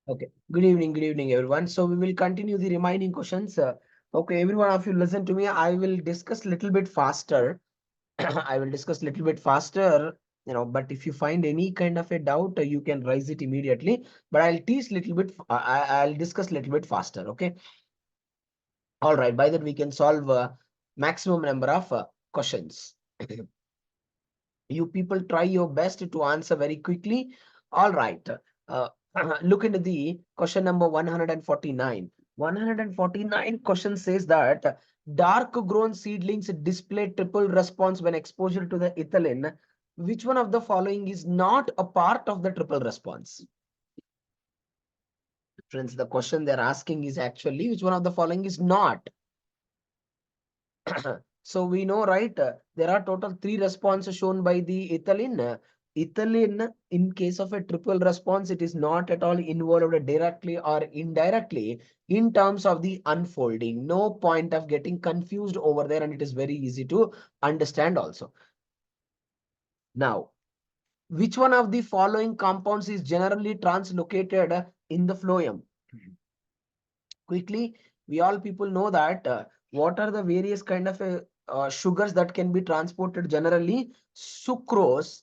Okay. Good evening, everyone. So we will continue the remaining questions. Okay, every one of you listen to me. I will discuss little bit faster. I will discuss little bit faster, but if you find any kind of a doubt, you can raise it immediately. But I'll teach little bit, I'll discuss little bit faster. Okay. All right. By that, we can solve maximum number of questions. You people try your best to answer very quickly. All right. Uh, look into the question number 149. 149 question says that dark grown seedlings display triple response when exposure to the ethylene. Which one of the following is not a part of the triple response? Friends, the question they're asking is actually which one of the following is not. So we know, right? There are total three responses shown by the ethylene. Ethylene, in case of a triple response, it is not at all involved directly or indirectly in terms of the unfolding. No point of getting confused over there, and it is very easy to understand also. Now, which one of the following compounds is generally translocated in the phloem? Quickly, we all people know that what are the various kind of sugars that can be transported generally. Sucrose,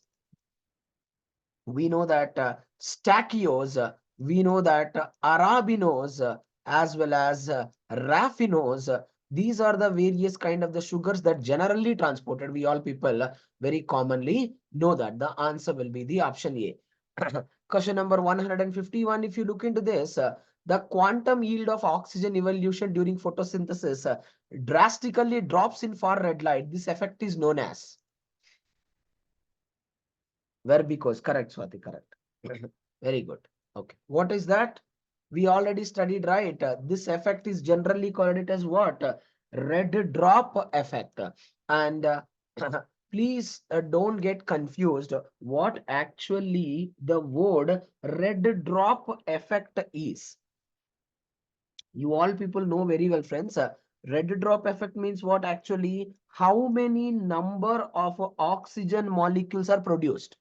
we know that stachyose, we know that arabinose, as well as raffinose. These are the various kind of the sugars that generally transported. We all people very commonly know that. The answer will be the option A. Question number 151. If you look into this, the quantum yield of oxygen evolution during photosynthesis drastically drops in far red light. This effect is known as. Verbicose. Correct, Swati. Correct. Very good. Okay. What is that? We already studied, right? This effect is generally called it as what? Red drop effect. And please don't get confused what actually the word red drop effect is. You all people know very well, friends. Red drop effect means what actually? How many number of oxygen molecules are produced?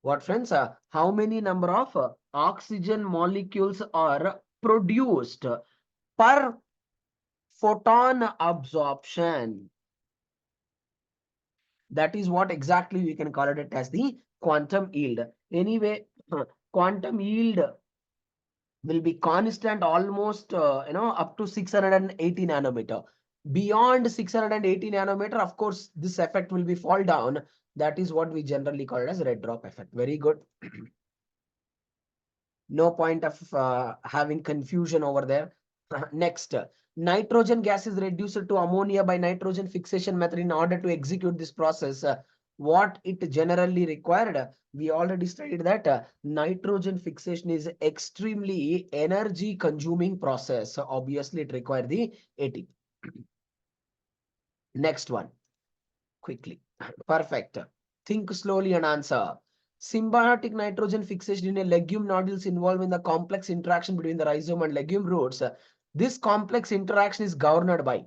What, friends? How many number of oxygen molecules are produced per photon absorption? That is what exactly we can call it as the quantum yield. Anyway, quantum yield will be constant almost up to 680 nanometer. Beyond 680 nanometer, of course, this effect will be fall down. That is what we generally call it as red drop effect. Very good. No point of having confusion over there. Next, nitrogen gas is reduced to ammonia by nitrogen fixation method. In order to execute this process, what it generally required, we already studied that nitrogen fixation is extremely energy consuming process. So obviously, it requires the ATP. Next one, quickly. Perfect. Think slowly and answer. Symbiotic nitrogen fixation in a legume nodules involved in the complex interaction between the rhizome and legume roots. This complex interaction is governed by.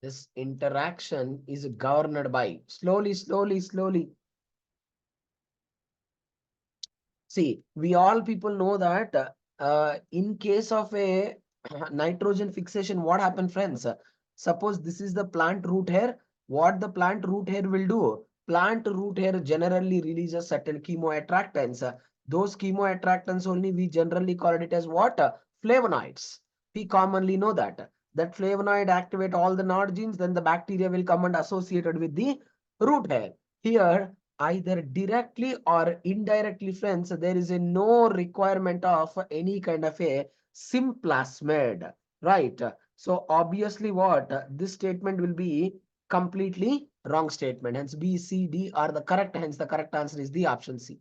This interaction is governed by. Slowly, slowly, slowly. See, we all people know that in case of a nitrogen fixation, what happened, friends? Suppose this is the plant root hair. What the plant root hair will do? Plant root hair generally releases certain chemoattractants. Those chemoattractants only we generally call it as what? Flavonoids. We commonly know that. That flavonoid activate all the nod genes, then the bacteria will come and associated with the root hair. Here, either directly or indirectly, friends, there is a no requirement of any kind of a symplasmid, right? So obviously what this statement will be completely wrong statement. Hence B, C, D are the correct. Hence the correct answer is the option C.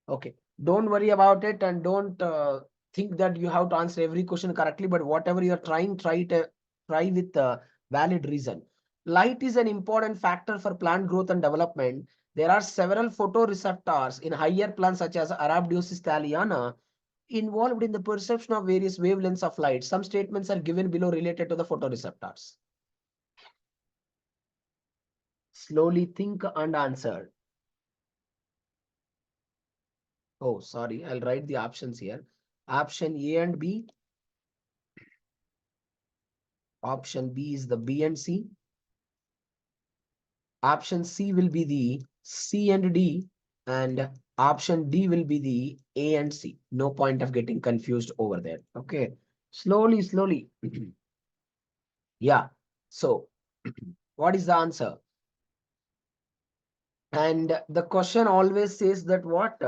Okay. Don't worry about it and don't think that you have to answer every question correctly. But whatever you're trying, try with valid reason. Light is an important factor for plant growth and development. There are several photoreceptors in higher plants such as Arabidopsis thaliana. involved in the perception of various wavelengths of light. Some statements are given below related to the photoreceptors. Slowly think and answer. Oh, sorry, I'll write the options here. Option A and B. Option B is the B and C. Option C will be the C and D. And option D will be the A and C. No point of getting confused over there. Okay. Slowly, slowly. Yeah. So, what is the answer? And the question always says that what?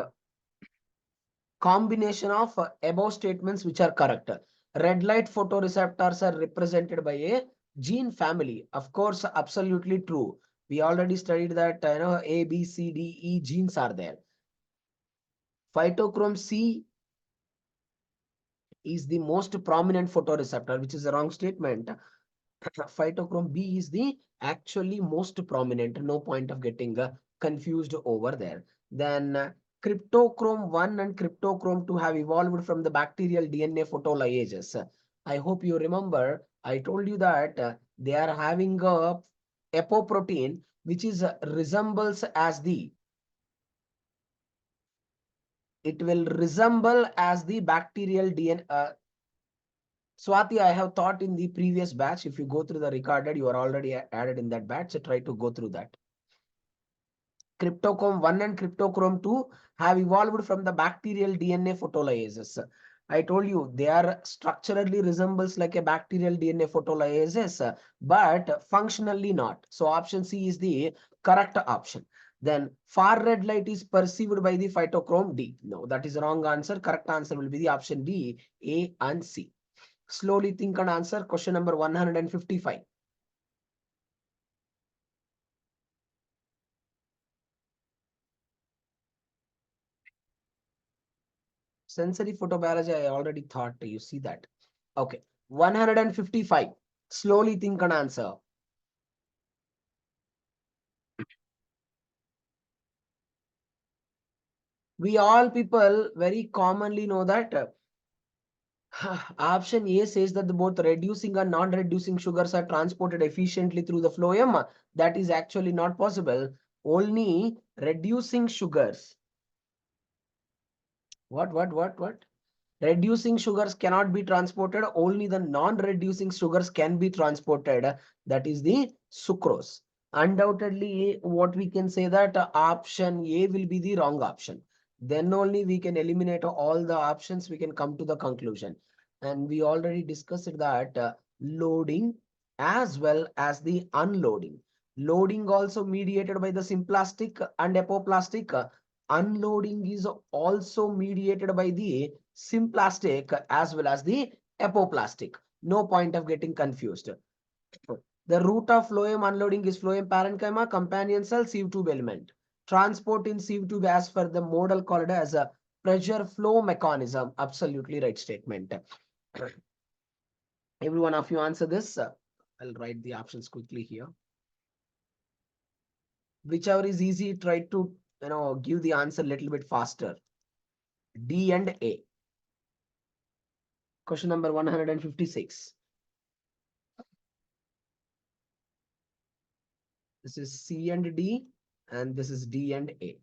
Combination of above statements which are correct. Red light photoreceptors are represented by a gene family. Of course, absolutely true. We already studied that A, B, C, D, E genes are there. Phytochrome C is the most prominent photoreceptor, which is a wrong statement. Phytochrome B is the actually most prominent. No point of getting confused over there. Then cryptochrome 1 and cryptochrome 2 have evolved from the bacterial DNA photolysases. I hope you remember, I told you that they are having a apoprotein which is resembles as the it will resemble as the bacterial DNA. Swati, I have taught in the previous batch. If you go through the recorded, you are already added in that batch. So try to go through that. Cryptochrome 1 and cryptochrome 2 have evolved from the bacterial DNA photolysases. I told you they are structurally resembles like a bacterial DNA photolysases, but functionally not. So option C is the correct option. Then far red light is perceived by the phytochrome D. No, that is wrong answer. Correct answer will be the option D, A and C. Slowly think and answer question number 155. Sensory photobiology, I already thought you see that. Okay, 155. Slowly think and answer. We all people very commonly know that option A says that both reducing and non-reducing sugars are transported efficiently through the phloem. That is actually not possible. Only reducing sugars. What? Reducing sugars cannot be transported. Only the non-reducing sugars can be transported. That is the sucrose. Undoubtedly, what we can say that option A will be the wrong option. Then only we can eliminate all the options. We can come to the conclusion. And we already discussed that loading as well as the unloading. Loading also mediated by the symplastic and apoplastic. Unloading is also mediated by the symplastic as well as the apoplastic. No point of getting confused. The route of phloem unloading is phloem parenchyma, companion cell, sieve tube element. Transport in sieve tube as per the model called as a pressure flow mechanism. Absolutely right statement. Every one of you answer this. I'll write the options quickly here. Whichever is easy, try to give the answer a little bit faster. D and A. Question number 156. This is C and D, and this is D and A.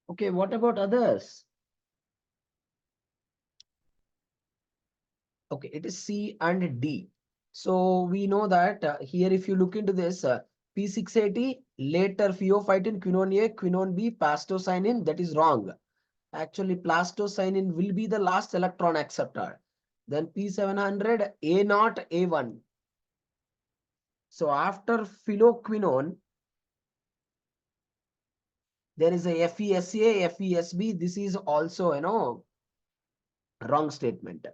Okay, what about others? Okay, it is C and D. So we know that here, if you look into this, P680, later pheophytin, quinone A, quinone B, plastocyanin, that is wrong. Actually, plastocyanin will be the last electron acceptor. Then P700, A0, A1. So after phylloquinone, there is a FESA, FESB. This is also, wrong statement.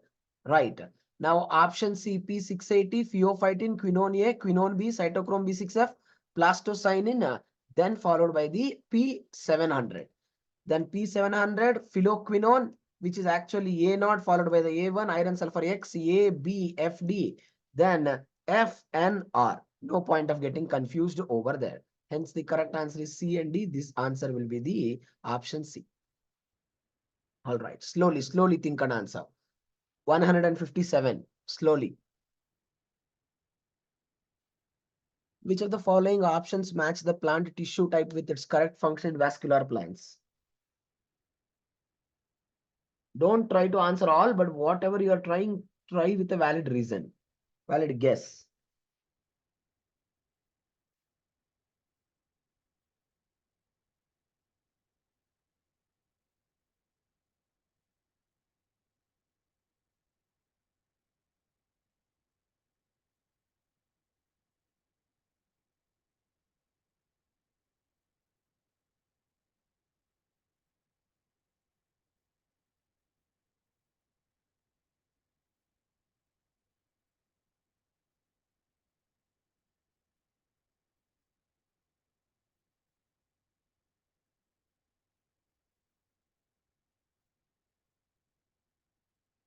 Right. Now option C, P680, pheophytin, quinone A, quinone B, cytochrome B6F. plastocyanin, then followed by the P700. Then P700 phylloquinone, which is actually A0 followed by the A1 iron sulfur X, A, B, F, D, then F, N, R. No point of getting confused over there. Hence, the correct answer is C and D. This answer will be the option C. All right. Slowly think and answer. 157. Slowly. Which of the following options match the plant tissue type with its correct function in vascular plants? Don't try to answer all, but whatever you are trying, try with a valid reason, valid guess.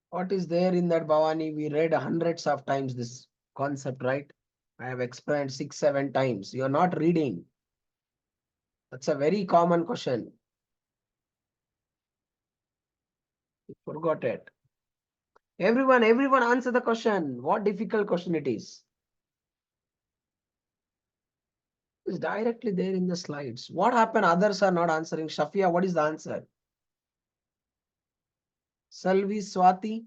What is there in that, Bhavani? We read hundreds of times this concept, right? I have explained 6, 7 times. You're not reading. That's a very common question. You forgot it. Everyone answer the question. What difficult question it is? It's directly there in the slides. What happened? Others are not answering. Shafia, what is the answer? Salvi, Swati?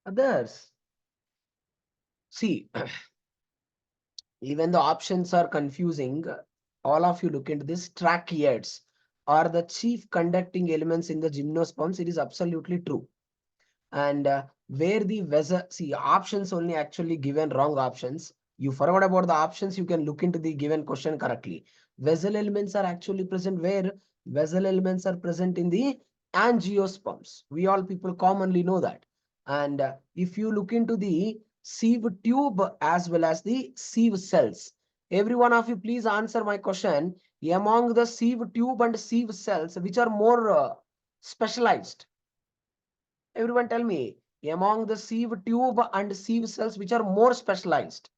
Others? See, even the options are confusing. All of you look into this. Tracheids are the chief conducting elements in the gymnosperms. It is absolutely true. And where the vessel, see, options only actually given wrong options. You forgot about the options, you can look into the given question correctly. Vessel elements are actually present where? Vessel elements are present in the angiosperms. We all people commonly know that. And if you look into the sieve tube as well as the sieve cells, every one of you please answer my question. Among the sieve tube and sieve cells, which are more specialized? Everyone tell me, among the sieve tube and sieve cells, which are more specialized?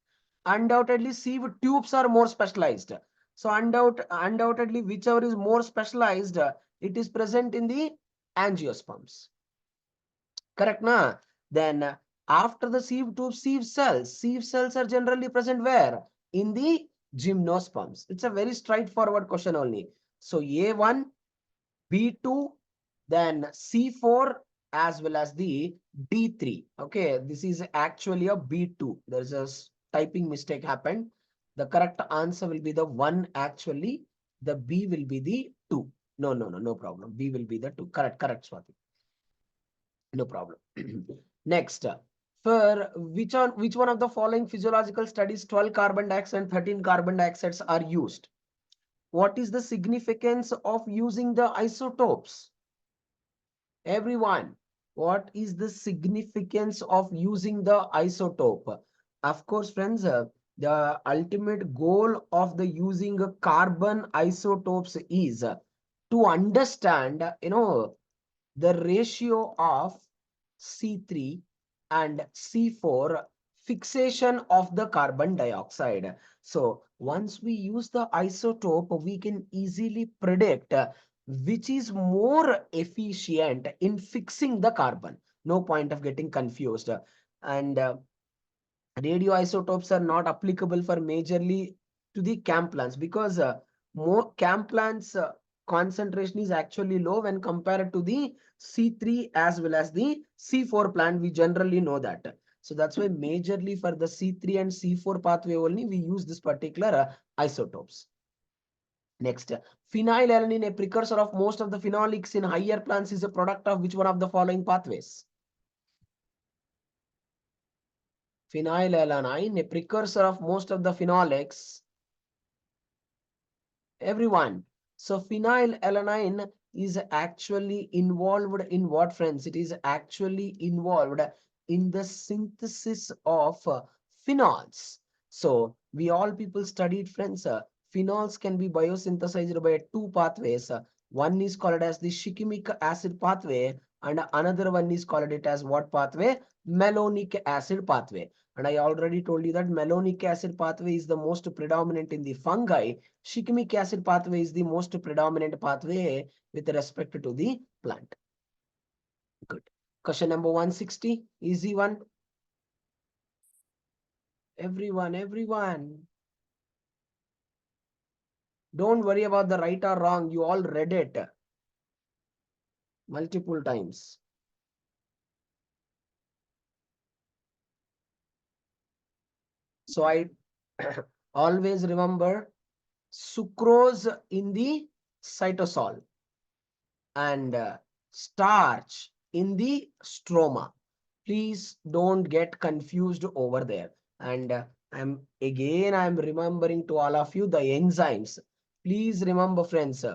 Undoubtedly, sieve tubes are more specialized. So undoubtedly, whichever is more specialized, it is present in the angiosperms. Correct, na? Then after the sieve tube, sieve cells are generally present where? In the gymnosperms. It's a very straightforward question only. So A1, B2, then C4 as well as the D3. Okay, this is actually a B2. There's a typing mistake happened. The correct answer will be the 1 actually. The B will be the 2. No problem. B will be the 2. Correct, Swati. No problem. Next, for which one of the following physiological studies 12 carbon dioxide and 13 carbon dioxides are used? What is the significance of using the isotopes? Everyone, what is the significance of using the isotope? Of course, friends, the ultimate goal of the using carbon isotopes is to understand, the ratio of C3 and C4 fixation of the carbon dioxide. So once we use the isotope, we can easily predict which is more efficient in fixing the carbon. No point of getting confused. And radioisotopes are not applicable for majorly to the CAM plants because more CAM plants concentration is actually low when compared to the C3 as well as the C4 plant. We generally know that. So that's why majorly for the C3 and C4 pathway only we use this particular isotopes. Next, phenylalanine, a precursor of most of the phenolics in higher plants, is a product of which one of the following pathways? Phenylalanine, a precursor of most of the phenolics. Everyone, So phenylalanine is actually involved in what, friends? It is actually involved in the synthesis of phenols. So we all people studied, friends, phenols can be biosynthesized by two pathways. One is called as the shikimic acid pathway, and another one is called it as what pathway? Malonic acid pathway. And I already told you that malonic acid pathway is the most predominant in the fungi. Shikimic acid pathway is the most predominant pathway with respect to the plant. Good. Question number 160, easy one. Everyone. Don't worry about the right or wrong. You all read it multiple times. So I always remember sucrose in the cytosol and starch in the stroma. Please don't get confused over there. And I'm remembering to all of you the enzymes. Please remember, friends,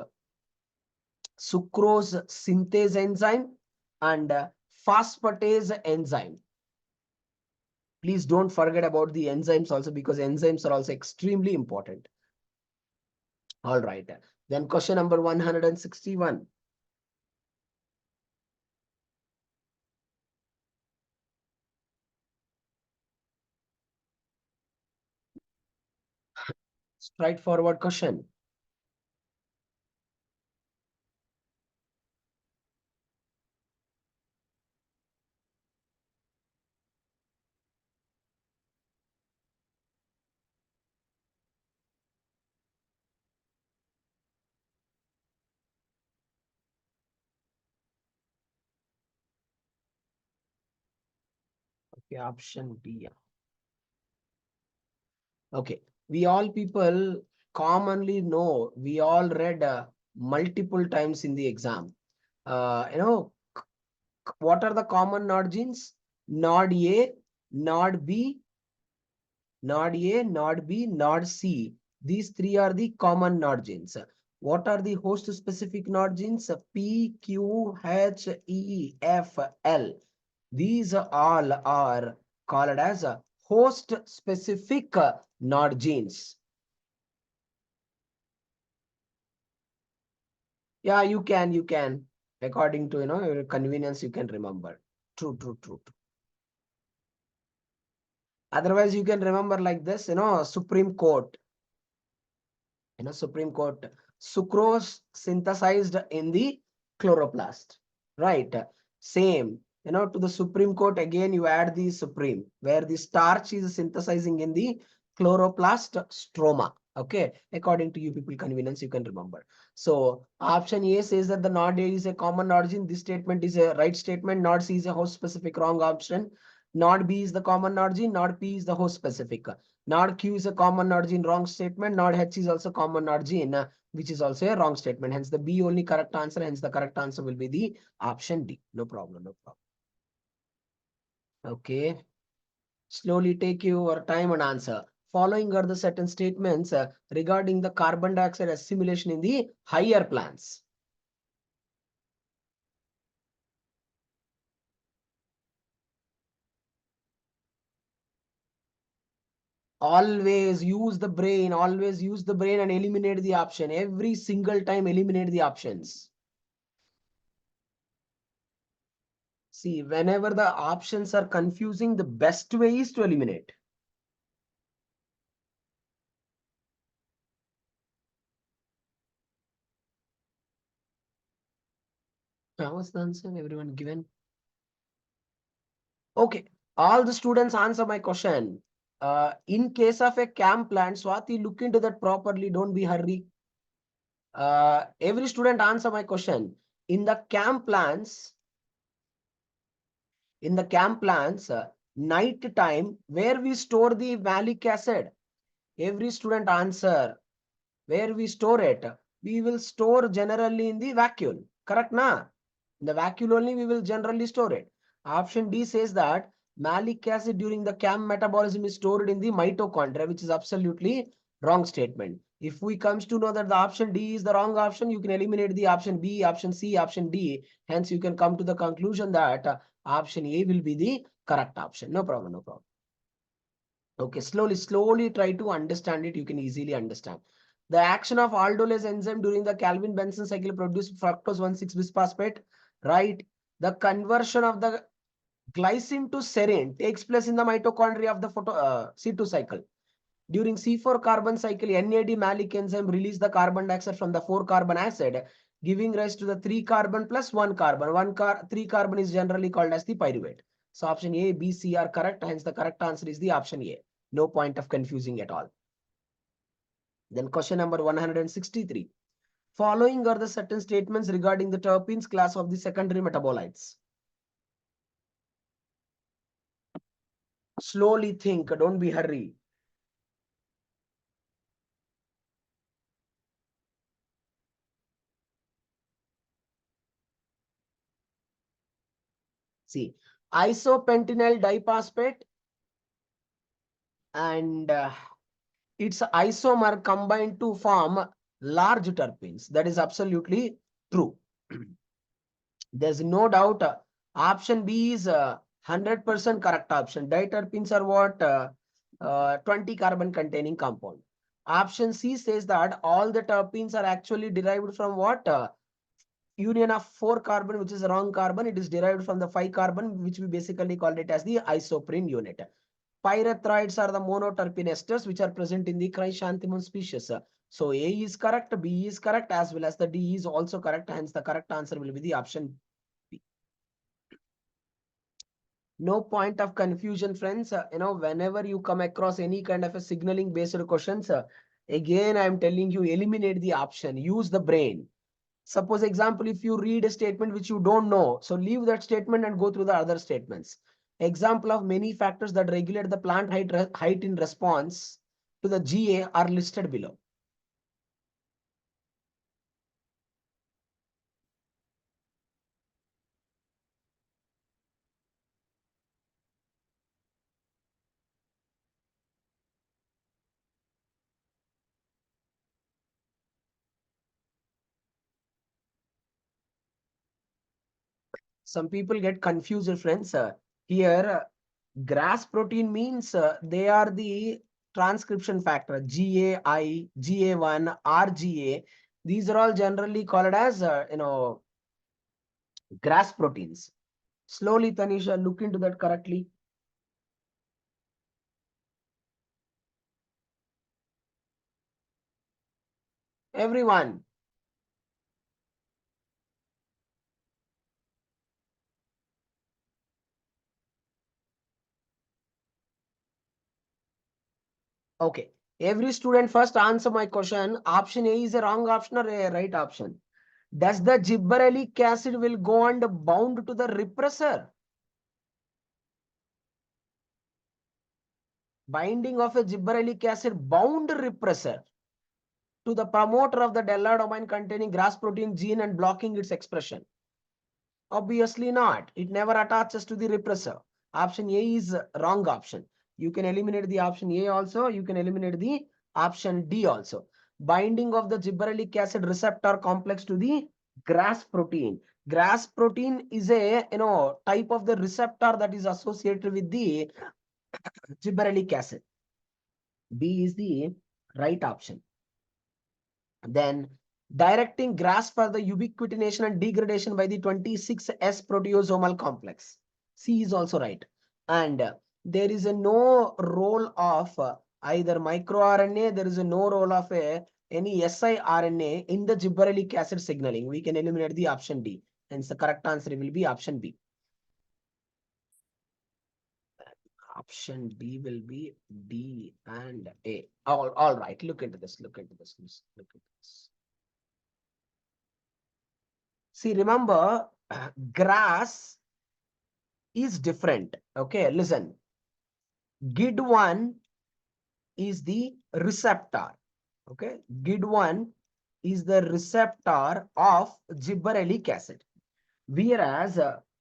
sucrose synthase enzyme and phosphatase enzyme. Please don't forget about the enzymes also, because enzymes are also extremely important. All right. Then question number 161. Straightforward question. Okay, option B. Okay, we all people commonly know, we all read multiple times in the exam. What are the common nod genes? Nod A, nod B, nod A, nod B, nod C. These three are the common nod genes. What are the host specific nod genes? P, Q, H, E, F, L. These all are called as host specific nod genes. Yeah, you can. According to, your convenience, you can remember. True. Otherwise, you can remember like this, Supreme Court. Supreme Court. Sucrose synthesized in the chloroplast. Right. Same. To the Supreme Court, again, you add the Supreme, where the starch is synthesizing in the chloroplast stroma. Okay. According to you people convenience, you can remember. So option A says that the nod A is a common origin. This statement is a right statement. Nod C is a host specific, wrong option. Nod B is the common origin. Nod P is the host specific. Nod Q is a common origin, wrong statement. Nod H is also common origin, which is also a wrong statement. Hence the B only correct answer. Hence the correct answer will be the option D. No problem. Okay. Slowly take your time and answer. Following are the certain statements regarding the carbon dioxide assimilation in the higher plants. Always use the brain. Always use the brain and eliminate the option. Every single time eliminate the options. See, whenever the options are confusing, the best way is to eliminate. How was the answer everyone given? Okay, all the students answer my question. In case of a CAM plant, Swati, look into that properly. Don't be hurry. Every student answer my question. In the CAM plants, night time, where we store the malic acid? Every student answer. Where we store it? We will store generally in the vacuole. Correct, na? In the vacuole only we will generally store it. Option D says that malic acid during the CAM metabolism is stored in the mitochondria, which is absolutely wrong statement. If we comes to know that the option D is the wrong option, you can eliminate the option B, option C, option D. Hence, you can come to the conclusion that option A will be the correct option. No problem, no problem. Okay, slowly try to understand it. You can easily understand. The action of aldolase enzyme during the Calvin-Benson cycle produces fructose 1,6-bisphosphate, right? The conversion of the glycine to serine takes place in the mitochondria of the C2 cycle. During C4 carbon cycle, NAD malic enzyme release the carbon dioxide from the 4-carbon acid, giving rise to the 3-carbon plus 1-carbon. 3-carbon is generally called as the pyruvate. So option A, B, C are correct. Hence, the correct answer is the option A. No point of confusing at all. Then question number 163. Following are the certain statements regarding the terpenes class of the secondary metabolites. Slowly think, don't be hurry. See, isopentenyl diphosphate and its isomer combined to form large terpenes. That is absolutely true. There's no doubt. Option B is 100% correct option. Diterpenes are what? 20 carbon containing compound. Option C says that all the terpenes are actually derived from what? Union of 4 carbon, which is the wrong carbon. It is derived from the 5 carbon, which we basically called it as the isoprene unit. Pyrethroids are the monoterpene esters which are present in the chrysanthemum species. So A is correct, B is correct, as well as the D is also correct. Hence, the correct answer will be the option B. No point of confusion, friends. Whenever you come across any kind of a signaling based questions, again, I am telling you, eliminate the option, use the brain. Suppose example, if you read a statement which you don't know, so leave that statement and go through the other statements. Example of many factors that regulate the plant height in response to the GA are listed below. Some people get confused, friends. Here, GRAS protein means they are the transcription factor, GAI, GA1, RGA. These are all generally called as, GRAS proteins. Slowly, Tanisha, look into that correctly. Everyone. Okay. Every student first answer my question. Option A is a wrong option or a right option? Does the gibberellic acid will go and bound to the repressor? Binding of a gibberellic acid bound repressor to the promoter of the delta domain containing GRAS protein gene and blocking its expression. Obviously not. It never attaches to the repressor. Option A is wrong option. You can eliminate the option A also. You can eliminate the option D also. Binding of the gibberellic acid receptor complex to the GRAS protein. GRAS protein is a type of the receptor that is associated with the gibberellic acid. B is the right option. Then directing GRAS for the ubiquitination and degradation by the 26S proteasomal complex. C is also right. And there is no role of either microRNA, there is no role of any siRNA in the gibberellic acid signaling. We can eliminate the option D. Hence, the correct answer will be option B. Option D will be D and A. All right. Look into this. Look into this. Look into this. See, remember, GRAS is different. Okay, listen. GID1 is the receptor. Okay, GID1 is the receptor of gibberellic acid. Whereas,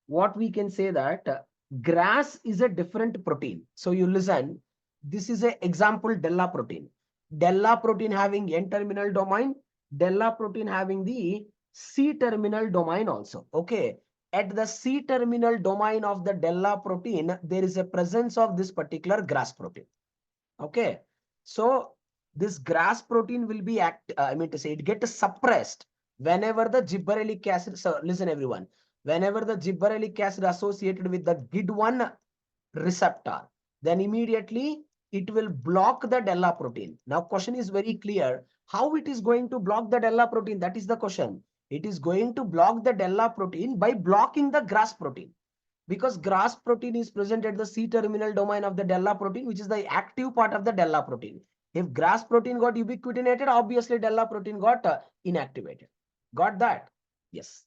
what we can say that GRAS is a different protein. So you listen, this is an example DELA protein. Della protein having N-terminal domain, Della protein having the C-terminal domain also. Okay. At the C-terminal domain of the Della protein, there is a presence of this particular GRAS protein. Okay. So this GRAS protein will be it gets suppressed whenever the gibberellic acid. So listen, everyone. Whenever the gibberellic acid associated with the GID1 receptor, then immediately it will block the Della protein. Now, question is very clear. How it is going to block the Della protein? That is the question. It is going to block the Della protein by blocking the GRAS protein, because GRAS protein is present at the C-terminal domain of the Della protein, which is the active part of the Della protein. If GRAS protein got ubiquitinated, obviously Della protein got inactivated. Got that? Yes.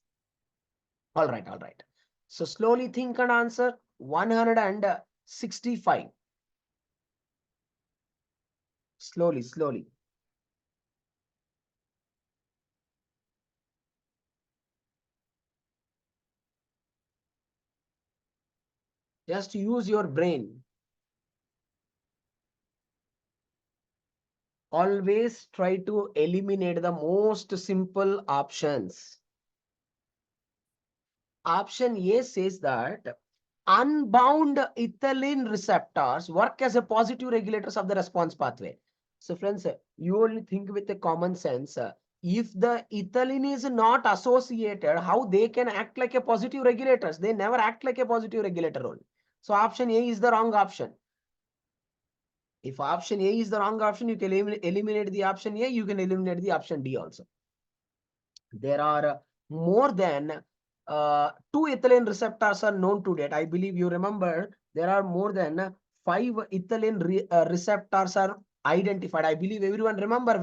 All right, all right. So slowly think and answer. 165. Slowly, slowly. Just use your brain. Always try to eliminate the most simple options. Option A says that unbound ethylene receptors work as a positive regulators of the response pathway. So friends, you only think with a common sense. If the ethylene is not associated, how they can act like a positive regulators? They never act like a positive regulator role. So option A is the wrong option. If option A is the wrong option, you can eliminate the option A, you can eliminate the option D also. There are more than two ethylene receptors are known to date. I believe you remember there are more than five ethylene receptors are identified. I believe everyone remember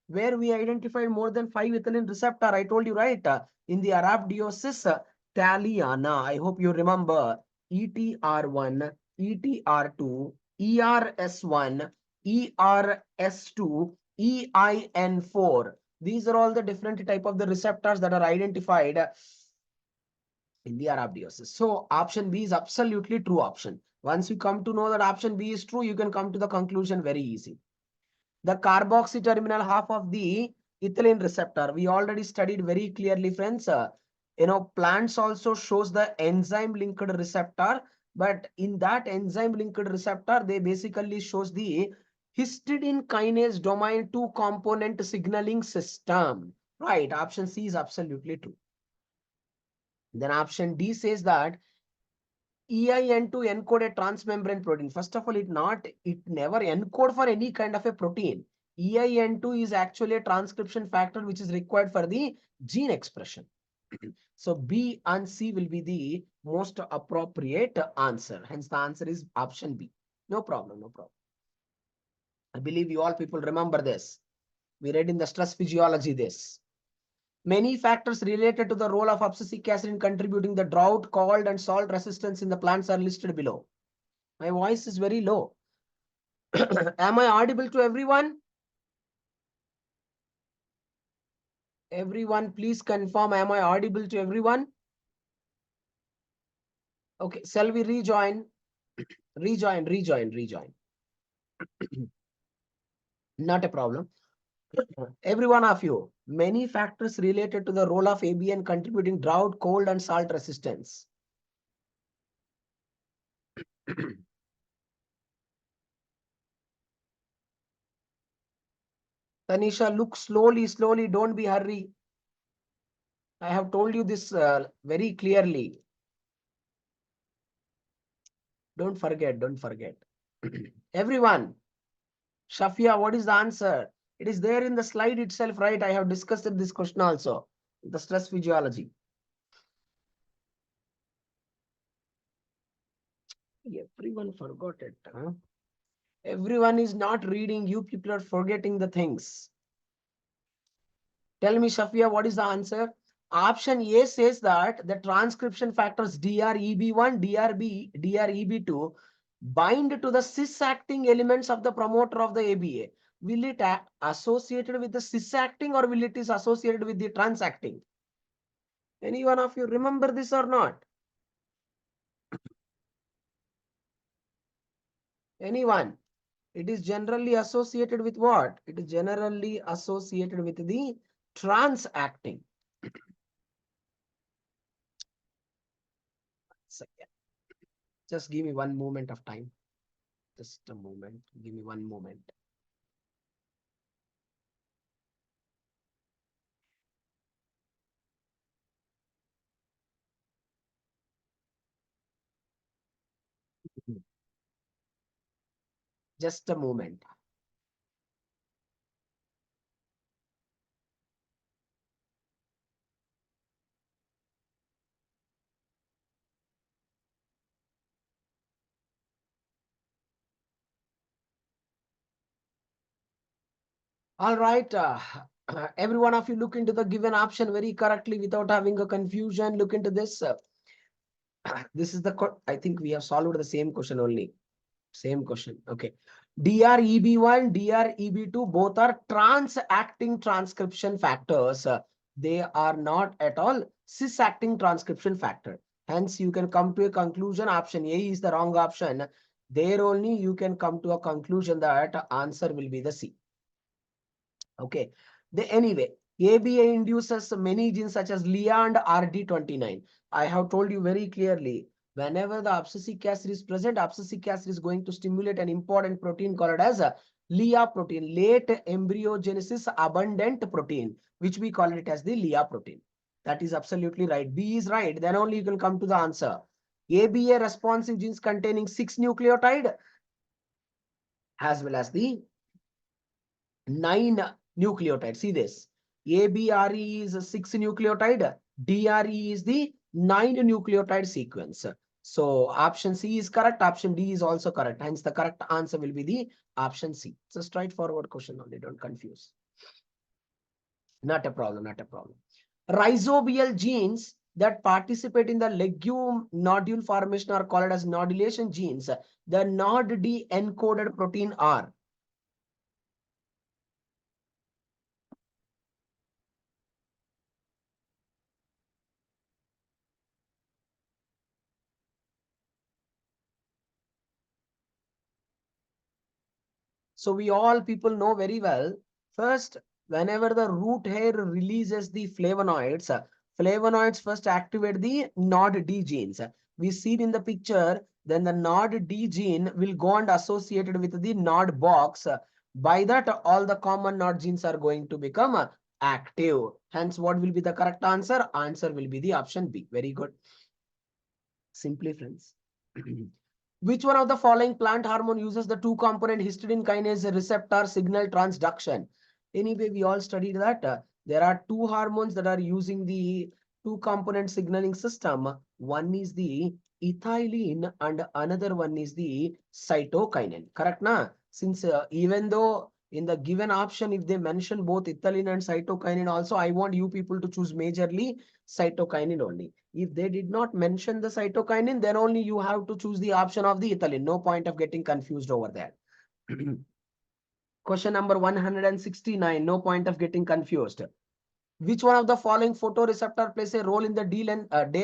where we identified more than five ethylene receptor. I told you, right? In the Arabidopsis thaliana. I hope you remember ETR1, ETR2, ERS1, ERS2, EIN4. These are all the different type of the receptors that are identified in the Arabidopsis. So option B is absolutely true option. Once you come to know that option B is true, you can come to the conclusion very easy. The carboxy terminal half of the ethylene receptor, we already studied very clearly, friends. Plants also shows the enzyme linked receptor, but in that enzyme linked receptor, they basically shows the histidine kinase domain 2 component signaling system. Right, option C is absolutely true. Then option D says that EIN2 encode a transmembrane protein. First of all, it never encode for any kind of a protein. EIN2 is actually a transcription factor which is required for the gene expression. So B and C will be the most appropriate answer. Hence the answer is option B. No problem, no problem. I believe you all people remember this. We read in the stress physiology this. Many factors related to the role of abscisic acid in contributing the drought, cold, and salt resistance in the plants are listed below. My voice is very low. Am I audible to everyone? Everyone, please confirm. Am I audible to everyone? Okay, shall we rejoin? Rejoin. Not a problem. Every one of you, many factors related to the role of ABN contributing drought, cold, and salt resistance. Tanisha, look slowly, don't be hurry. I have told you this very clearly. Don't forget. Everyone, Shafia, what is the answer? It is there in the slide itself, right? I have discussed this question also, the stress physiology. Everyone forgot it. Huh? Everyone is not reading. You people are forgetting the things. Tell me, Shafia, what is the answer? Option A says that the transcription factors DREB1, DREB2 bind to the cis-acting elements of the promoter of the ABA. Will it associated with the cis-acting or will it is associated with the trans-acting? Any one of you remember this or not? Anyone? It is generally associated with what? It is generally associated with the trans-acting. Second. Just give me one moment of time. Just a moment. Give me one moment. Just a moment. All right. Every one of you look into the given option very correctly without having a confusion. Look into this. This is the, I think we have solved the same question only. Same question. Okay. DREB1, DREB2, both are trans-acting transcription factors. They are not at all cis-acting transcription factor. Hence, you can come to a conclusion. Option A is the wrong option. There only you can come to a conclusion that answer will be the C. Okay. Anyway, ABA induces many genes such as LIA and RD29. I have told you very clearly, whenever the abscisic acid is present, abscisic acid is going to stimulate an important protein called as a LIA protein, late embryogenesis abundant protein, which we call it as the LIA protein. That is absolutely right. B is right. Then only you can come to the answer. ABA responsive genes containing 6 nucleotide as well as the 9 nucleotides. See this. ABRE is a 6 nucleotide. DRE is the 9 nucleotide sequence. So option C is correct. Option D is also correct. Hence, the correct answer will be the option C. It's a straightforward question only. Don't confuse. Not a problem. Not a problem. Rhizobial genes that participate in the legume nodule formation are called as nodulation genes. The NOD-D encoded protein are. So we all people know very well. First, whenever the root hair releases the flavonoids, flavonoids first activate the NOD-D genes. We see it in the picture, then the NOD-D gene will go and associated with the NOD box. By that, all the common NOD genes are going to become active. Hence, what will be the correct answer? Answer will be the option B. Very good. Simply, friends. Which one of the following plant hormone uses the two-component histidine kinase receptor signal transduction? Anyway, we all studied that there are two hormones that are using the two-component signaling system. One is the ethylene and another one is the cytokinin. Correct, na? Since even though in the given option, if they mention both ethylene and cytokinin also, I want you people to choose majorly cytokinin only. If they did not mention the cytokinin, then only you have to choose the option of the ethylene. No point of getting confused over there. Question number 169. No point of getting confused. Which one of the following photoreceptor plays a role in the day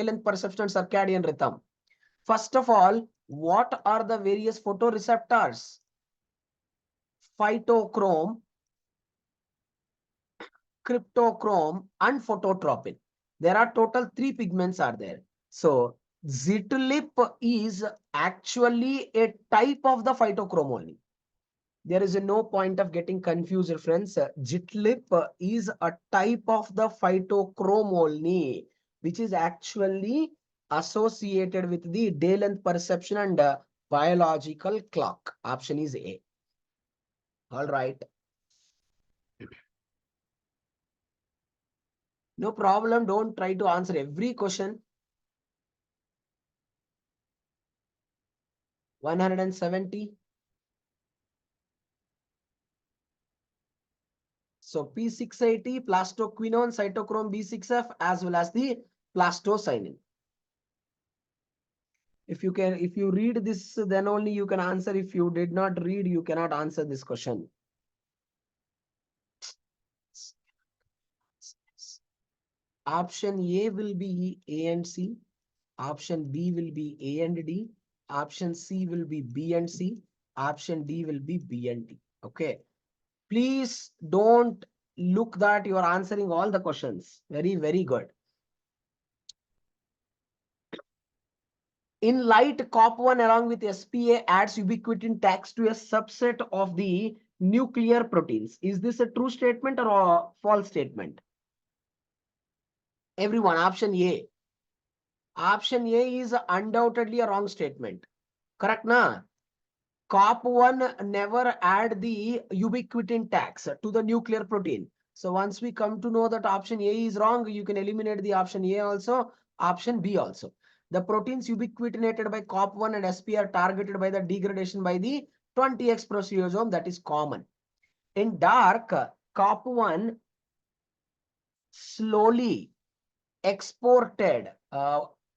length perception circadian rhythm? First of all, what are the various photoreceptors? Phytochrome, cryptochrome, and phototropin. There are total 3 pigments are there. So zitlip is actually a type of the phytochrome only. There is no point of getting confused, friends. Zitlip is a type of the phytochrome only, which is actually associated with the day length perception and biological clock. Option is A. All right. No problem. Don't try to answer every question. 170. So P680, plastoquinone, cytochrome B6F, as well as the plastocyanin. If you read this, then only you can answer. If you did not read, you cannot answer this question. Option A will be A and C. Option B will be A and D. Option C will be B and C. Option D will be B and D. Okay. Please don't look that you are answering all the questions. Very, very good. In light, COP1 along with SPA adds ubiquitin tags to a subset of the nuclear proteins. Is this a true statement or a false statement? Everyone, option A. Option A is undoubtedly a wrong statement. Correct, na? COP1 never add the ubiquitin tags to the nuclear protein. So once we come to know that option A is wrong, you can eliminate the option A also, option B also. The proteins ubiquitinated by COP1 and SP are targeted by the degradation by the 20X proteasome, that is common. In dark, COP1 slowly exported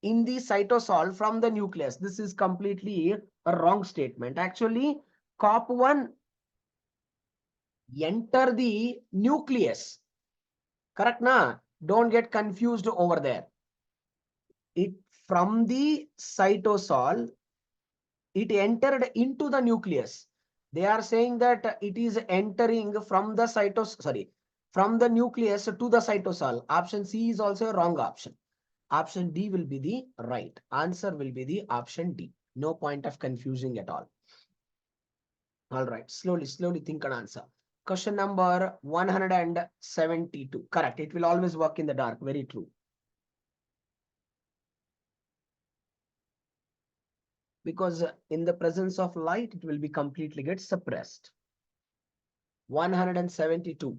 in the cytosol from the nucleus. This is completely a wrong statement. Actually, COP1 enter the nucleus. Correct, na? Don't get confused over there. It from the cytosol, it entered into the nucleus. They are saying that it is entering from the from the nucleus to the cytosol. Option C is also a wrong option. Option D will be the right. Answer will be the option D. No point of confusing at all. All right. Slowly think and answer. Question number 172. Correct. It will always work in the dark. Very true. Because in the presence of light, it will be completely get suppressed. 172.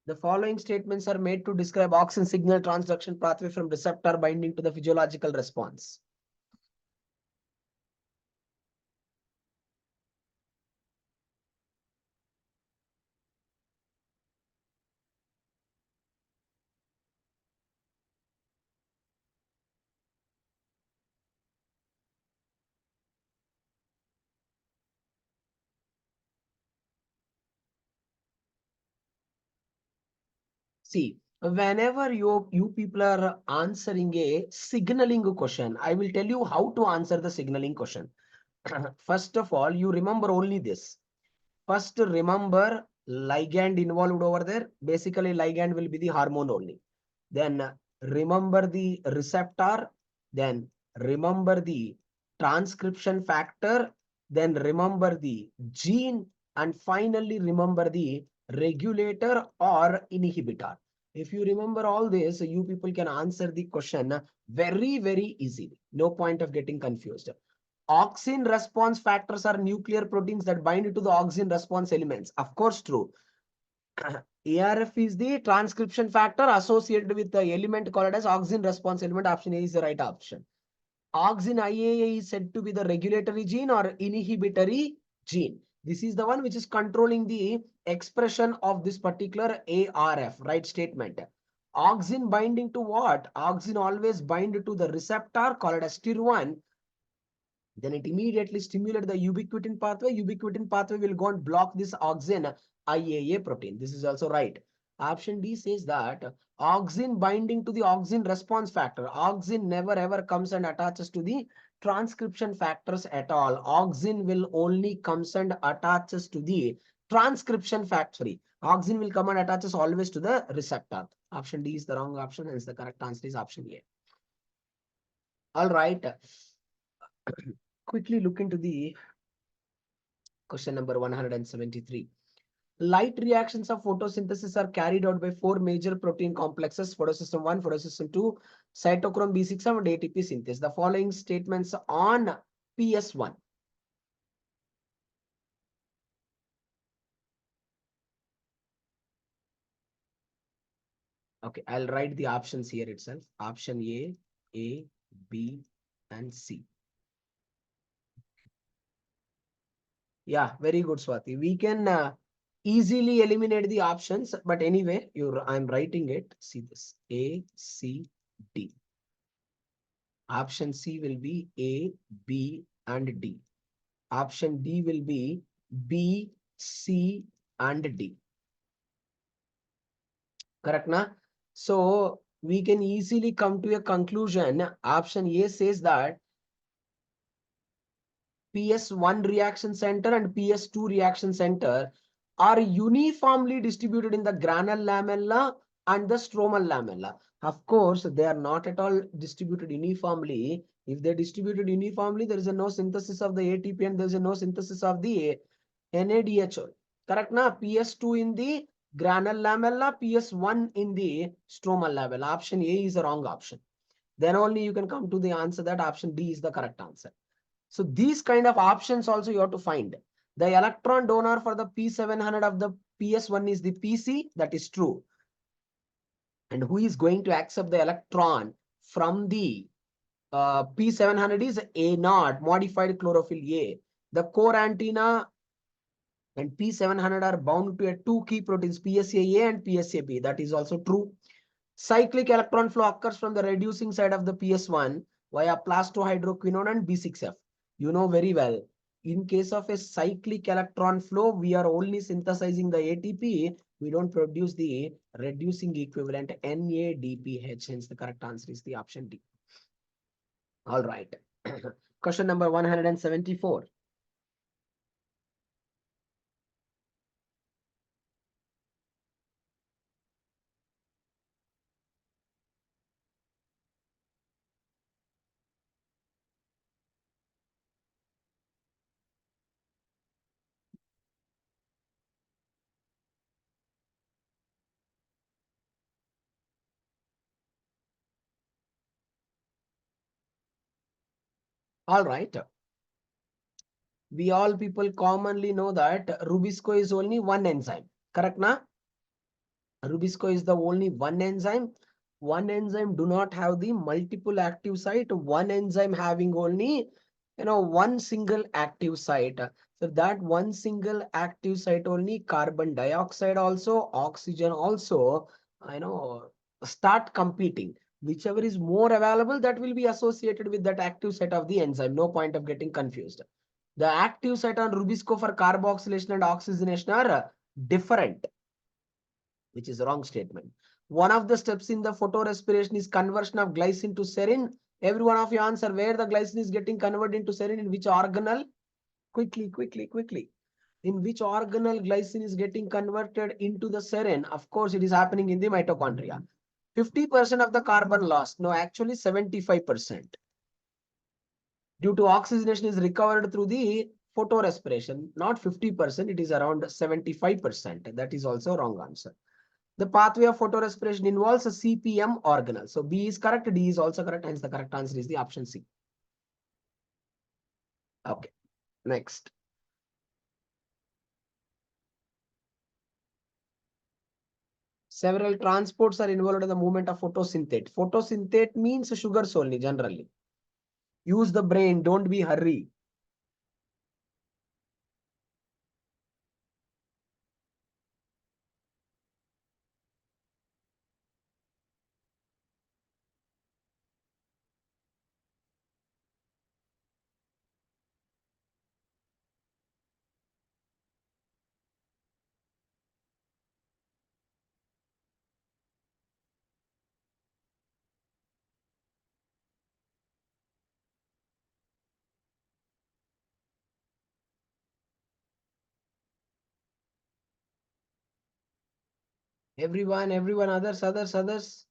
The following statements are made to describe auxin signal transduction pathway from receptor binding to the physiological response. See, whenever you people are answering a signaling question, I will tell you how to answer the signaling question. First of all, you remember only this. First, remember ligand involved over there. Basically, ligand will be the hormone only. Then remember the receptor. Then remember the transcription factor. Then remember the gene. And finally, remember the regulator or inhibitor. If you remember all this, you people can answer the question very, very easily. No point of getting confused. Auxin response factors are nuclear proteins that bind to the auxin response elements. Of course, true. ARF is the transcription factor associated with the element called as auxin response element. Option A is the right option. Auxin IAA is said to be the regulatory gene or inhibitory gene. This is the one which is controlling the expression of this particular ARF, right statement. Auxin binding to what? Auxin always bind to the receptor called as TIR1. Then it immediately stimulates the ubiquitin pathway. Ubiquitin pathway will go and block this auxin IAA protein. This is also right. Option D says that auxin binding to the auxin response factor. Auxin never ever comes and attaches to the transcription factors at all. Auxin will only comes and attaches to the transcription factor. Auxin will come and attaches always to the receptor. Option D is the wrong option, hence the correct answer is option A. All right. Quickly look into the question number 173. Light reactions of photosynthesis are carried out by four major protein complexes: photosystem 1, photosystem 2, cytochrome B6 and ATP synthase. The following statements on PS1. Okay, I'll write the options here itself. Option A, B, and C. Yeah, very good, Swati. We can easily eliminate the options, but anyway, I'm writing it. See this: A, C, D. Option C will be A, B, and D. Option D will be B, C, and D. Correct, na? So we can easily come to a conclusion. Option A says that PS1 reaction center and PS2 reaction center are uniformly distributed in the granule lamella and the stromal lamella. Of course, they are not at all distributed uniformly. If they're distributed uniformly, there is a no synthesis of the ATP and there is a no synthesis of the NADH. Correct, na? PS2 in the granule lamella, PS1 in the stromal lamella. Option A is a wrong option. Then only you can come to the answer that option D is the correct answer. So these kind of options also you have to find. The electron donor for the P700 of the PS1 is the PC, that is true. And who is going to accept the electron from the P700 is A0, modified chlorophyll A. The core antenna and P700 are bound to a two key proteins, PSA-A and PSA-B. That is also true. Cyclic electron flow occurs from the reducing side of the PS1 via plastohydroquinone and B6F. You know very well. In case of a cyclic electron flow, we are only synthesizing the ATP. We don't produce the reducing equivalent NADPH. Hence, the correct answer is the option D. All right. Question number 174. All right. We all people commonly know that Rubisco is only one enzyme. Correct, na? Rubisco is the only one enzyme. One enzyme do not have the multiple active site. One enzyme having only, one single active site. So that one single active site only carbon dioxide also, oxygen also, start competing. Whichever is more available, that will be associated with that active site of the enzyme. No point of getting confused. The active site on Rubisco for carboxylation and oxygenation are different, which is a wrong statement. One of the steps in the photorespiration is conversion of glycine to serine. Every one of you answer where the glycine is getting converted into serine, in which organelle? Quickly, quickly, quickly. In which organelle glycine is getting converted into the serine? Of course, it is happening in the mitochondria. 50% of the carbon lost. No, actually 75%. Due to oxygenation is recovered through the photorespiration. Not 50%, it is around 75%. That is also wrong answer. The pathway of photorespiration involves a CPM organelle. So B is correct, D is also correct, hence the correct answer is the option C. Okay, next. Several transports are involved in the movement of photosynthate. Photosynthate means sugars only generally. Use the brain, don't be hurry. Everyone, others.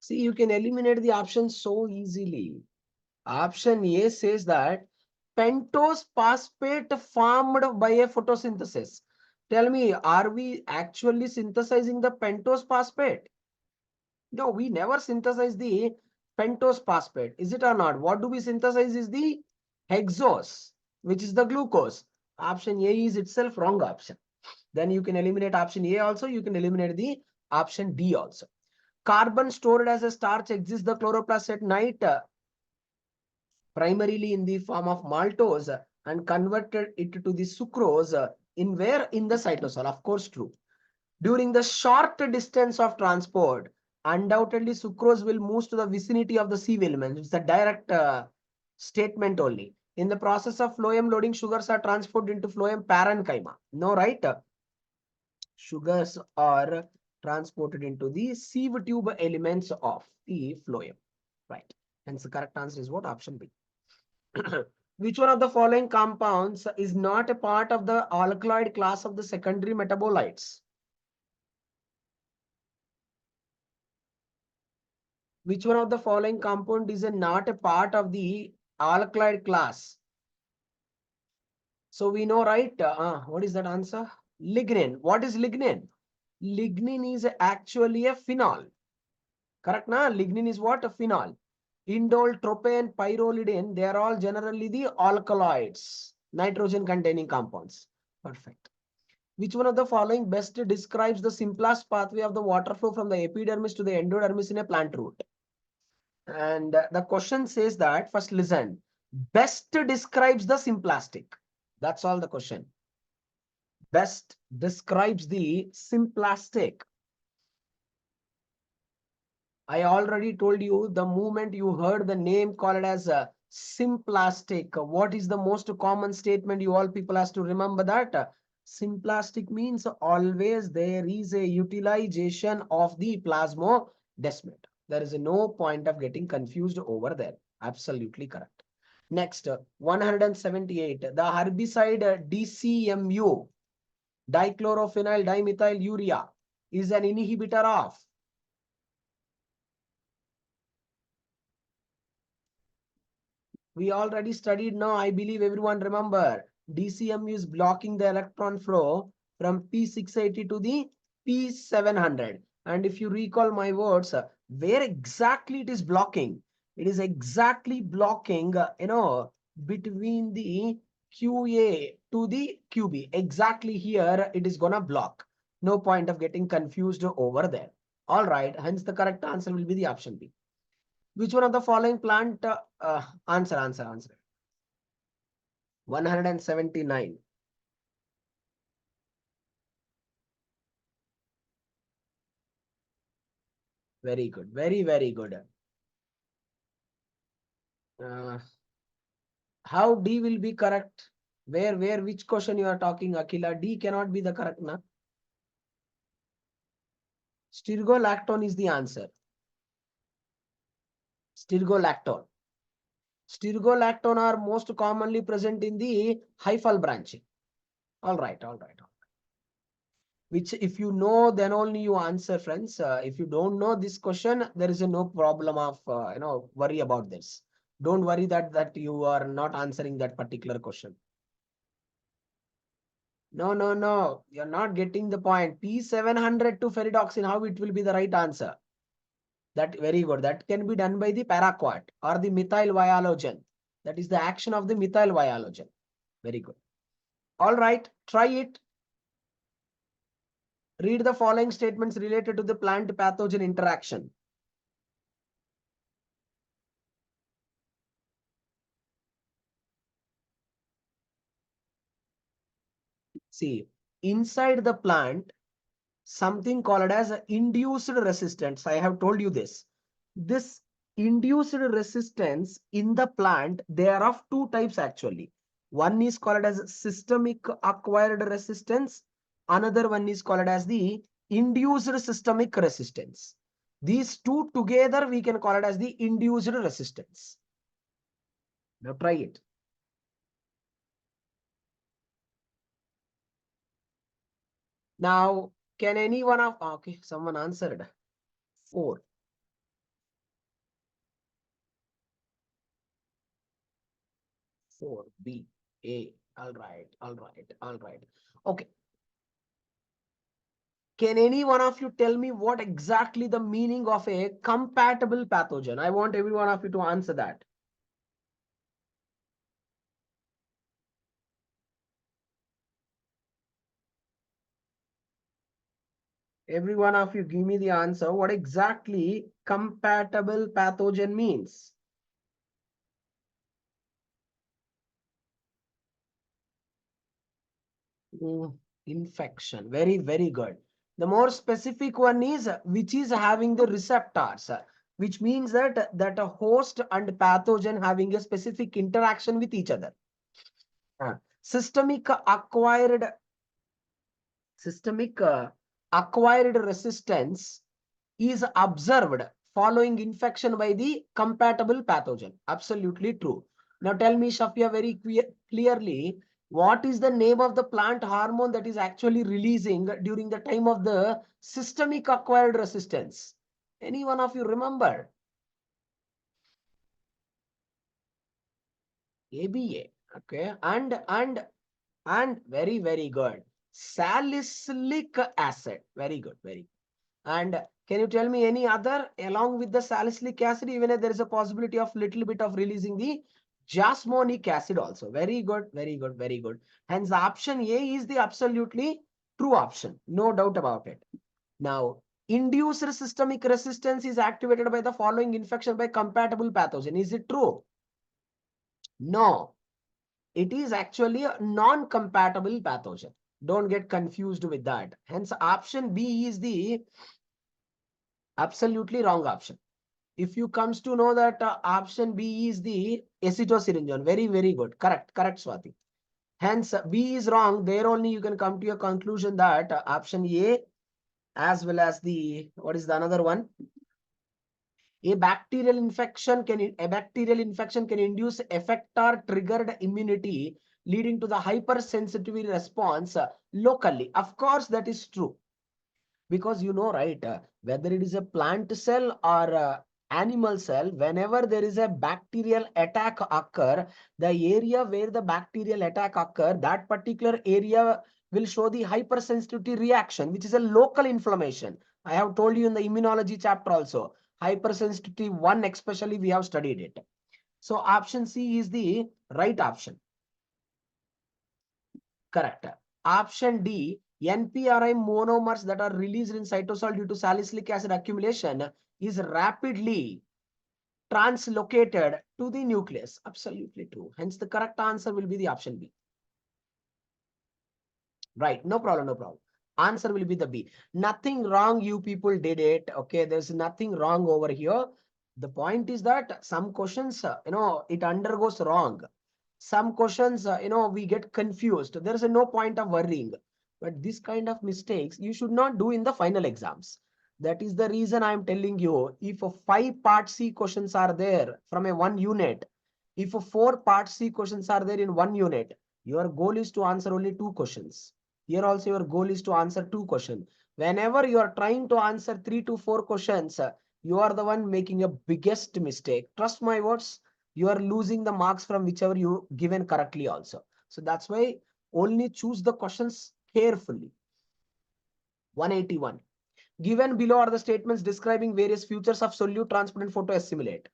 See, you can eliminate the options so easily. Option A says that pentose phosphate formed by a photosynthesis. Tell me, are we actually synthesizing the pentose phosphate? No, we never synthesize the pentose phosphate. Is it or not? What do we synthesize is the hexose, which is the glucose. Option A is itself wrong option. Then you can eliminate option A also. You can eliminate the option D also. Carbon stored as a starch exists the chloroplast at night, primarily in the form of maltose, and converted it to the sucrose in where? In the cytosol. Of course, true. During the short distance of transport, undoubtedly sucrose will move to the vicinity of the C element. It's a direct statement only. In the process of phloem loading, sugars are transported into phloem parenchyma. No, right? Sugars are transported into the sieve tube elements of the phloem. Right. Hence the correct answer is what? Option B. Which one of the following compounds is not a part of the alkaloid class of the secondary metabolites? Which one of the following compound is not a part of the alkaloid class? So we know, right? What is that answer? Lignin. What is lignin? Lignin is actually a phenol. Correct, na? Lignin is what? A phenol. Indole, tropane, pyrrolidine, they are all generally the alkaloids, nitrogen containing compounds. Perfect. Which one of the following best describes the simplest pathway of the water flow from the epidermis to the endodermis in a plant root? And the question says that, first listen, best describes the simplastic. That's all the question. Best describes the simplastic. I already told you the moment you heard the name called as a simplastic. What is the most common statement you all people has to remember that? Simplastic means always there is a utilization of the plasmodesmate. There is no point of getting confused over there. Absolutely correct. Next, 178. The herbicide DCMU, dichlorophenyl dimethyl urea, is an inhibitor of. We already studied now. I believe everyone remember. DCMU is blocking the electron flow from P680 to the P700. And if you recall my words, where exactly it is blocking? It is exactly blocking, between the QA to the QB. Exactly here it is gonna block. No point of getting confused over there. All right. Hence the correct answer will be the option B. Which one of the following plant answer 179. Very good. Very good. Uh, how D will be correct? Which question you are talking, Akila? D cannot be the correct, na? Stirgolactone is the answer. Stirgolactone. Stirgolactone are most commonly present in the hyphal branching. All right. Which if you know, then only you answer, friends. If you don't know this question, there is no problem of worry about this. Don't worry that you are not answering that particular question. No, you're not getting the point. P700 to ferridoxin, how it will be the right answer? That very good. That can be done by the paraquat or the methyl vialogen. That is the action of the methyl vialogen. Very good. All right, try it. Read the following statements related to the plant pathogen interaction. See, inside the plant, something called as induced resistance. I have told you this. This induced resistance in the plant, they are of two types actually. One is called as systemic acquired resistance. Another one is called as the induced systemic resistance. These two together, we can call it as the induced resistance. Now try it. Now, can any one of, okay, someone answered. 4. 4B. A. All right. Okay. Can any one of you tell me what exactly the meaning of a compatible pathogen? I want every one of you to answer that. Every one of you give me the answer. What exactly compatible pathogen means? Infection. Very good. The more specific one is which is having the receptors, which means that a host and pathogen having a specific interaction with each other. Systemic acquired Systemic acquired resistance is observed following infection by the compatible pathogen. Absolutely true. Now tell me, Shafia, very clearly, what is the name of the plant hormone that is actually releasing during the time of the systemic acquired resistance? Any one of you remember? ABA. Okay. And very good. Salicylic acid. Very good. Very good. And can you tell me any other along with the salicylic acid, even if there is a possibility of little bit of releasing the jasmonic acid also? Very good, very good, very good. Hence, the option A is the absolutely true option. No doubt about it. Now, induced systemic resistance is activated by the following infection by compatible pathogen. Is it true? No. It is actually a non-compatible pathogen. Don't get confused with that. Hence, option B is the absolutely wrong option. If you comes to know that option B is the acetosyringone, very good. Correct, Swati. Hence, B is wrong. There only you can come to a conclusion that option A as well as the, what is the another one? A bacterial infection can induce effector triggered immunity, leading to the hypersensitivity response locally. Of course, that is true. Because you know, right, whether it is a plant cell or animal cell, whenever there is a bacterial attack occur, the area where the bacterial attack occur, that particular area will show the hypersensitivity reaction, which is a local inflammation. I have told you in the immunology chapter also. Hypersensitivity 1 especially we have studied it. So option C is the right option. Correct. Option D, NPRI monomers that are released in cytosol due to salicylic acid accumulation is rapidly translocated to the nucleus. Absolutely true. Hence, the correct answer will be the option B. Right. No problem. No problem. Answer will be the B. Nothing wrong. You people did it. Okay. There's nothing wrong over here. The point is that some questions, it undergoes wrong. Some questions, we get confused. There is no point of worrying. But this kind of mistakes you should not do in the final exams. That is the reason I am telling you, if 5 part C questions are there from a 1 unit, if 4 part C questions are there in 1 unit, your goal is to answer only 2 questions. Here also your goal is to answer 2 questions. Whenever you are trying to answer 3 to 4 questions, you are the one making a biggest mistake. Trust my words, you are losing the marks from whichever you given correctly also. So that's why only choose the questions carefully. 181. Given below are the statements describing various features of solute transparent photoassimilate.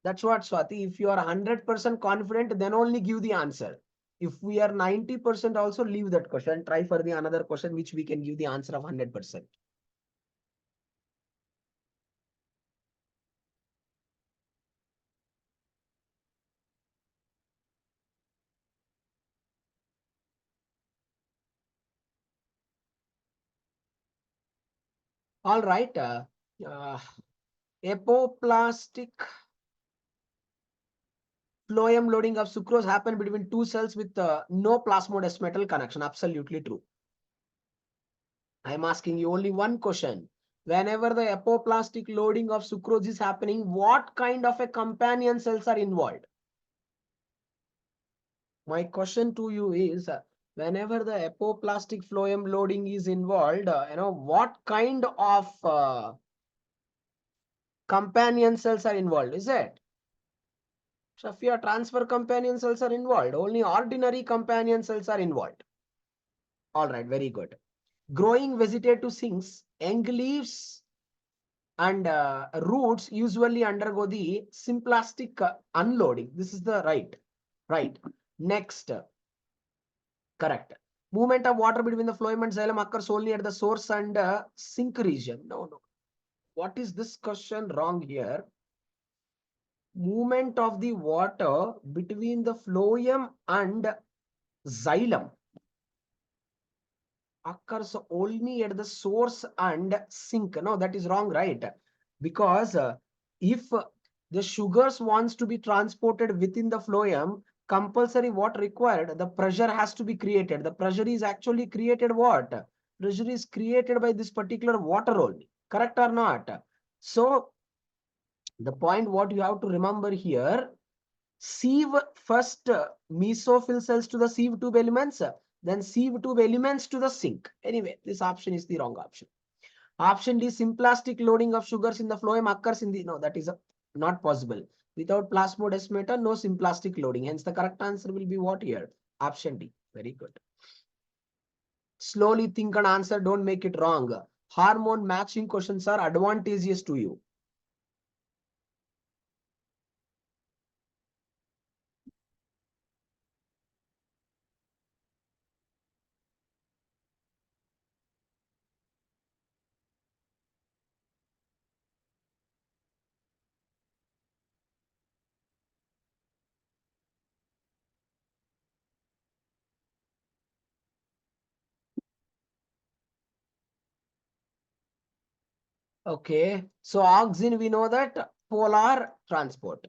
That's what, Swati. If you are 100% confident, then only give the answer. If we are 90% also, leave that question. Try for the another question which we can give the answer of 100%. All right. Apoplastic phloem loading of sucrose happen between 2 cells with no plasmodiest metal connection. Absolutely true. I am asking you only one question. Whenever the apoplastic loading of sucrose is happening, what kind of a companion cells are involved? My question to you is, whenever the apoplastic phloem loading is involved, what kind of companion cells are involved? Is it? Shafia, transfer companion cells are involved. Only ordinary companion cells are involved. All right, very good. Growing vegetative sinks, young leaves and roots usually undergo the symplastic unloading. This is the right. Next, correct. Movement of water between the phloem and xylem occurs only at the source and sink region. No. What is this question wrong here? Movement of the water between the phloem and xylem occurs only at the source and sink. No, that is wrong, right? Because if the sugars wants to be transported within the phloem, compulsory what required? The pressure has to be created. The pressure is actually created what? Pressure is created by this particular water only. Correct or not? So the point what you have to remember here, sieve first mesophyll cells to the sieve tube elements, then sieve tube elements to the sink. Anyway, this option is the wrong option. Option D, symplastic loading of sugars in the phloem occurs in the, no, that is not possible. Without plasmodesmata, no symplastic loading. Hence, the correct answer will be what here? Option D. Very good. Slowly think and answer. Don't make it wrong. Hormone matching questions are advantageous to you. Okay, so auxin, we know that polar transport.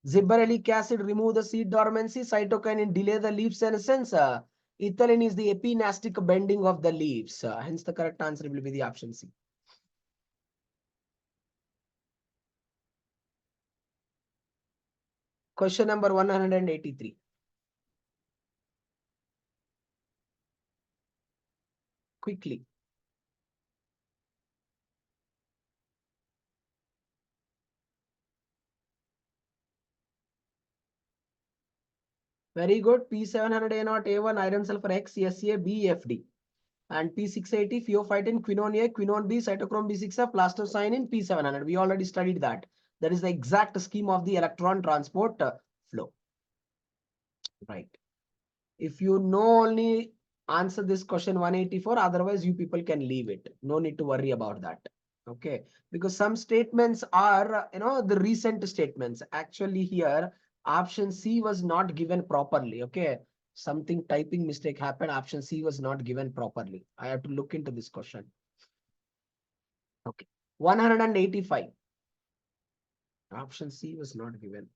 Gibberellic acid remove the seed dormancy, cytokinin delay the leaf senescence. Ethylene is the epinastic bending of the leaves. Hence, the correct answer will be the option C. Question number 183. Quickly. Very good. P700A0 A1 iron sulfur X SA BFD. And P680 pheophytin quinone A, quinone B, cytochrome B6F, plastocyanin P700. We already studied that. That is the exact scheme of the electron transport flow. Right. If you know only answer this question 184, otherwise you people can leave it. No need to worry about that. Okay. Because some statements are, the recent statements. Actually here, option C was not given properly. Okay. Something typing mistake happened. Option C was not given properly. I have to look into this question. Okay. 185. Option C was not given.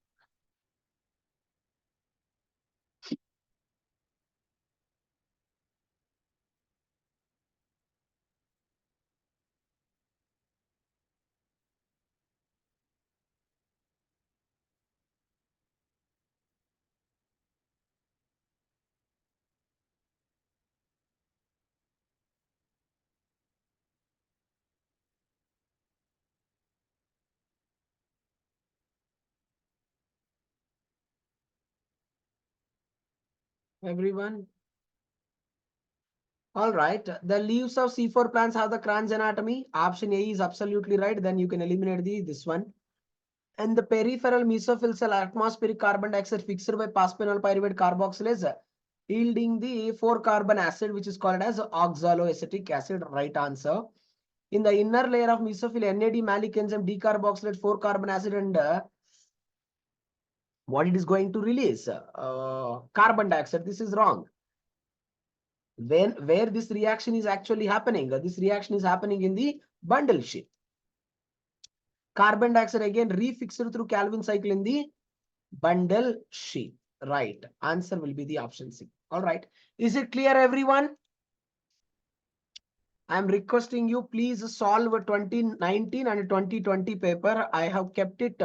Everyone. All right. The leaves of C4 plants have the Kranz anatomy. Option A is absolutely right. Then you can eliminate this one. And the peripheral mesophyll cell atmospheric carbon dioxide fixed by phosphenol pyruvate carboxylase, yielding the 4-carbon acid, which is called as oxaloacetic acid. Right answer. In the inner layer of mesophyll, NAD malic enzyme decarboxylate 4-carbon acid and what it is going to release? Carbon dioxide. This is wrong. Where this reaction is actually happening? This reaction is happening in the bundle sheath. Carbon dioxide again refixed through Calvin cycle in the bundle sheath. Right. Answer will be the option C. All right. Is it clear, everyone? I am requesting you, please solve 2019 and 2020 paper. I have kept it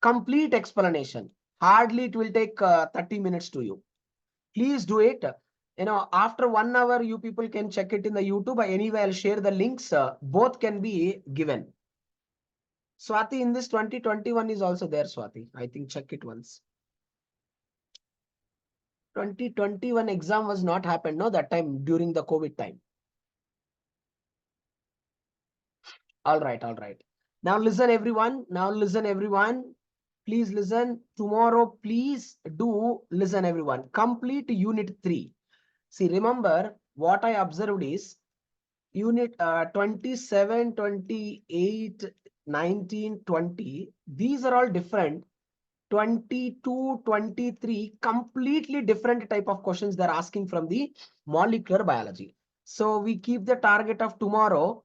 complete explanation. Hardly it will take 30 minutes to you. Please do it. After 1 hour, you people can check it in the YouTube. Anyway, I'll share the links. Both can be given. Swati, in this 2021 is also there, Swati. I think check it once. 2021 exam was not happened, no, that time during the COVID time. All right, all right. Now listen, everyone. Now listen, everyone. Please listen. Tomorrow, please do listen, everyone. Complete unit 3. See, remember what I observed is unit 27, 28, 19, 20. These are all different. 22, 23, completely different type of questions they're asking from the molecular biology. So we keep the target of tomorrow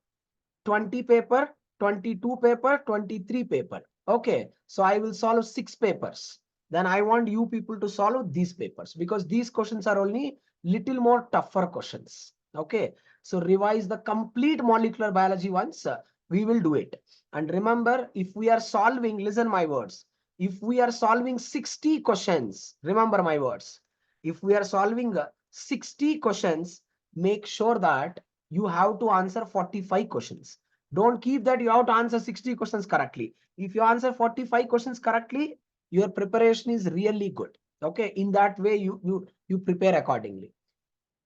20 paper, 22 paper, 23 paper. Okay, so I will solve 6 papers. Then I want you people to solve these papers because these questions are only little more tougher questions. Okay, so revise the complete molecular biology once. We will do it. And remember, if we are solving, listen my words. If we are solving 60 questions, remember my words. If we are solving 60 questions, make sure that you have to answer 45 questions. Don't keep that you have to answer 60 questions correctly. If you answer 45 questions correctly, your preparation is really good. Okay, in that way you prepare accordingly.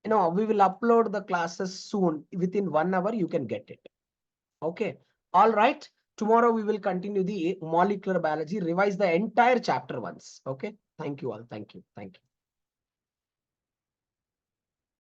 We will upload the classes soon. Within 1 hour you can get it. Okay, all right. Tomorrow we will continue the molecular biology, revise the entire chapter once. Okay, thank you all. Thank you.